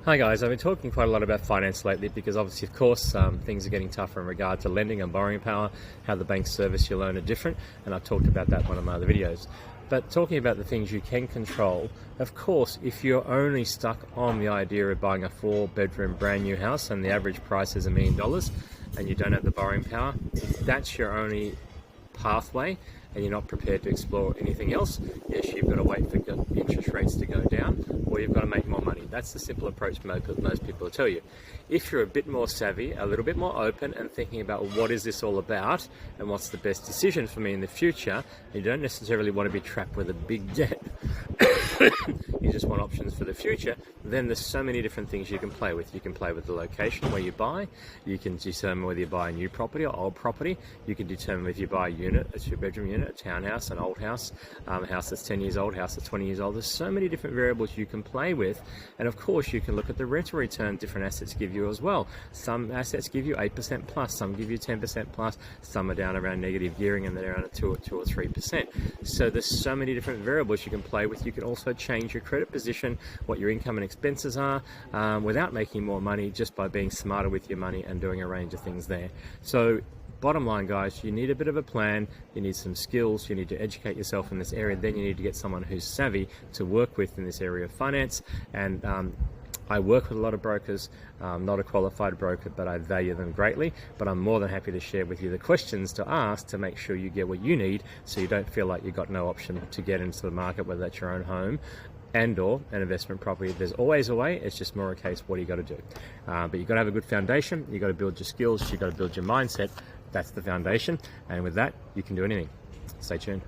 Hi guys, I've been talking quite a lot about finance lately because obviously of course things are getting tougher in regard to lending and borrowing power, how the banks service your loan are different, and I've talked about that in one of my other videos. But talking about the things you can control, of course if you're only stuck on the idea of buying a 4-bedroom brand new house and the average price is $1 million and you don't have the borrowing power, if that's your only pathway and you're not prepared to explore anything else, yes, you've got to wait for interest rates to go down, or you've got to make more money. That's the simple approach most people will tell you. If you're a bit more savvy, a little bit more open, and thinking about what is this all about and what's the best decision for me in the future, you don't necessarily want to be trapped with a big debt. You just want options for the future, then there's so many different things you can play with. You can play with the location where you buy, you can determine whether you buy a new property or old property, you can determine if you buy a unit, a 2-bedroom unit, a townhouse, an old house, a house that's 10 years old, house that's 20 years old. There's so many different variables you can play with, and of course you can look at the rental return different assets give you as well. Some assets give you 8% plus, some give you 10% plus, some are down around negative gearing and they're around a 2 or 3%. So there's so many different variables you can play with. You can also change your credit position, what your income and expenses are, without making more money, just by being smarter with your money and doing a range of things there. So bottom line guys, you need a bit of a plan, you need some skills, you need to educate yourself in this area, then you need to get someone who's savvy to work with in this area of finance. And I work with a lot of brokers. I'm not a qualified broker, but I value them greatly. But I'm more than happy to share with you the questions to ask to make sure you get what you need, so you don't feel like you've got no option to get into the market, whether that's your own home and or an investment property. There's always a way. It's just more a case, what do you got to do? But you've got to have a good foundation. You've got to build your skills. You've got to build your mindset. That's the foundation. And with that, you can do anything. Stay tuned.